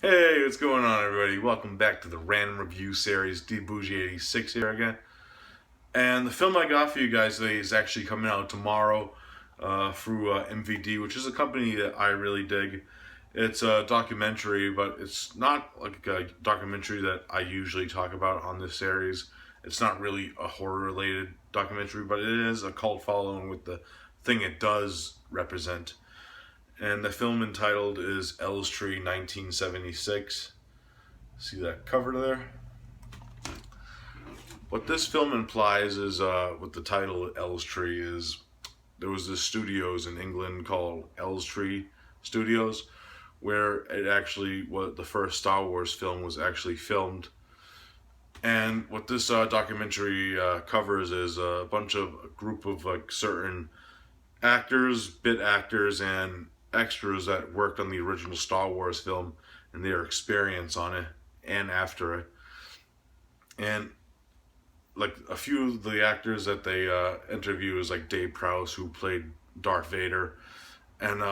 Hey, what's going on, everybody? Welcome back to the Random Review Series, DBougie86 here again. And the film I got for you guys today is actually coming out tomorrow through MVD, which is a company that I really dig. It's a documentary, but it's not like a documentary that I usually talk about on this series. It's not really a horror-related documentary, but it is a cult following with the thing it does represent. And the film entitled is Elstree 1976. See that cover there? What this film implies is, with the title Elstree, is there was this studios in England called Elstree Studios, where it actually what the first Star Wars film was actually filmed. And what this documentary covers is a group of like certain actors, bit actors, and extras that worked on the original Star Wars film and their experience on it and after it. And like a few of the actors that they interview is like Dave Prowse, who played Darth Vader, and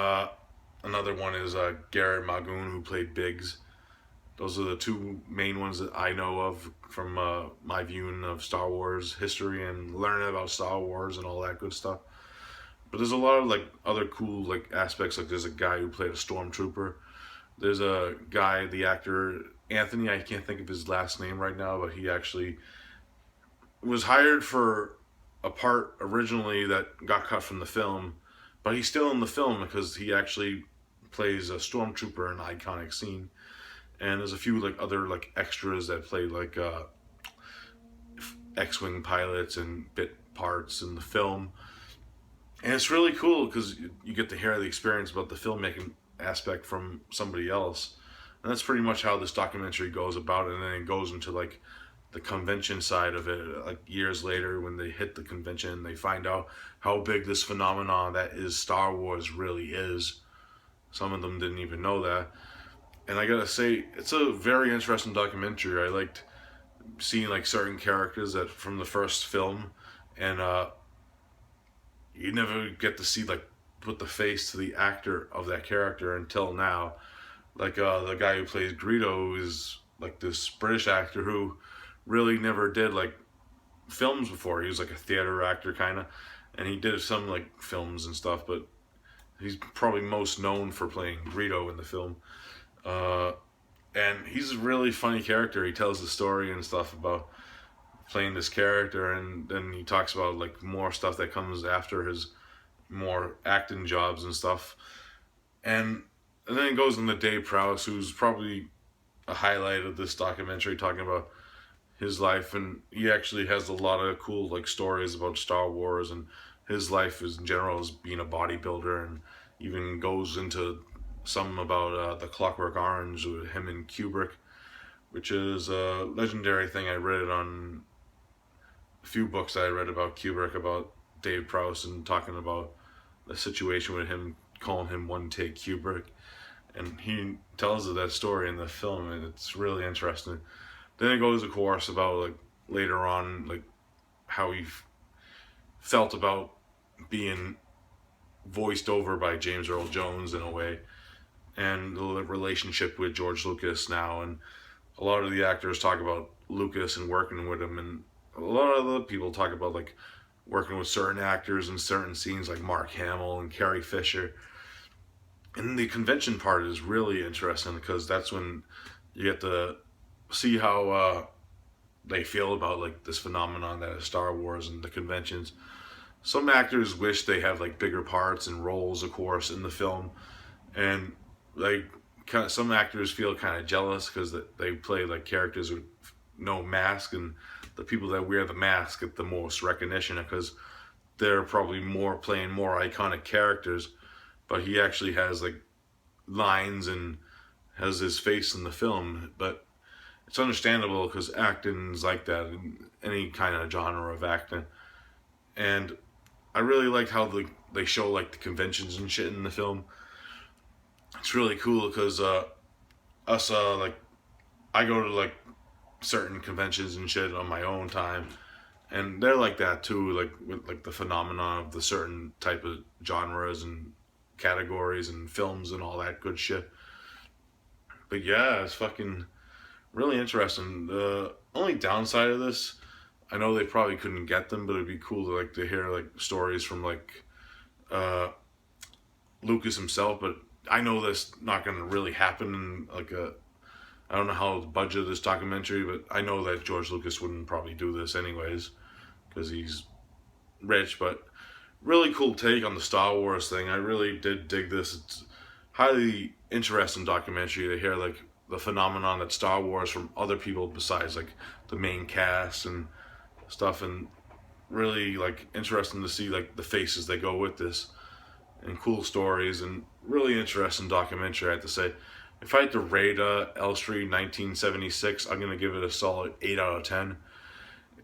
another one is Garrett Magoon, who played Biggs. Those are the two main ones that I know of from my viewing of Star Wars history and learning about Star Wars and all that good stuff. But there's a lot of like other cool like aspects. Like there's a guy who played a stormtrooper. There's a guy, the actor Anthony. I can't think of his last name right now, but he actually was hired for a part originally that got cut from the film, but he's still in the film because he actually plays a stormtrooper in an iconic scene. And there's a few like other like extras that play like X-wing pilots and bit parts in the film. And it's really cool because you get to hear the experience about the filmmaking aspect from somebody else. And that's pretty much how this documentary goes about it. And then it goes into like the convention side of it, like years later when they hit the convention, they find out how big this phenomenon that is Star Wars really is. Some of them didn't even know that. And I gotta say, it's a very interesting documentary. I liked seeing like certain characters that from the first film, and you never get to see like put the face to the actor of that character until now. Like the guy who plays Greedo is like this British actor who really never did like films before. He was like a theater actor kind of, and he did some like films and stuff, but he's probably most known for playing Greedo in the film. Uh, and he's a really funny character. He tells the story and stuff about playing this character, and then he talks about like more stuff that comes after his more acting jobs and stuff. And then it goes into Dave Prowse, who's probably a highlight of this documentary, talking about his life, and he actually has a lot of cool like stories about Star Wars and his life as in general as being a bodybuilder, and even goes into some about the Clockwork Orange with him and Kubrick, which is a legendary thing. I read it on a few books I read about Kubrick, about Dave Prowse, and talking about the situation with him, calling him one take Kubrick, and he tells that story in the film, and it's really interesting. Then it goes, of course, about like later on, like how he felt about being voiced over by James Earl Jones in a way, and the relationship with George Lucas now. And a lot of the actors talk about Lucas and working with him, and a lot of the people talk about like working with certain actors in certain scenes, like Mark Hamill and Carrie Fisher. And the convention part is really interesting because that's when you get to see how they feel about like this phenomenon that is Star Wars and the conventions. Some actors wish they had like bigger parts and roles, of course, in the film, and like kind of some actors feel kind of jealous because they play like characters with no mask, and the people that wear the mask get the most recognition because they're probably more playing more iconic characters. But he actually has like lines and has his face in the film, but it's understandable because acting's like that in any kind of genre of acting. And I really like how they show like the conventions and shit in the film. It's really cool because us like I go to like certain conventions and shit on my own time, and they're like that too, like with like the phenomenon of the certain type of genres and categories and films and all that good shit. But yeah, it's fucking really interesting. The only downside of this, I know they probably couldn't get them, but it'd be cool to like to hear like stories from like uh, Lucas himself. But I know that's not going to really happen in like a. I don't know how the budget of this documentary, but I know that George Lucas wouldn't probably do this anyways because he's rich. But really cool take on the Star Wars thing. I really did dig this. It's highly interesting documentary to hear like the phenomenon that Star Wars from other people besides like the main cast and stuff, and really like interesting to see like the faces that go with this and cool stories and really interesting documentary. I have to say, if I had to rate Elstree 1976, I'm gonna give it a solid 8 out of 10.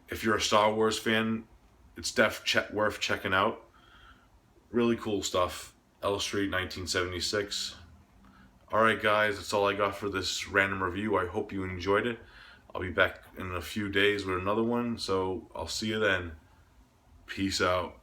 If you're a Star Wars fan, it's worth checking out. Really cool stuff. Elstree 1976. Alright guys, that's all I got for this random review. I hope you enjoyed it. I'll be back in a few days with another one, so I'll see you then. Peace out.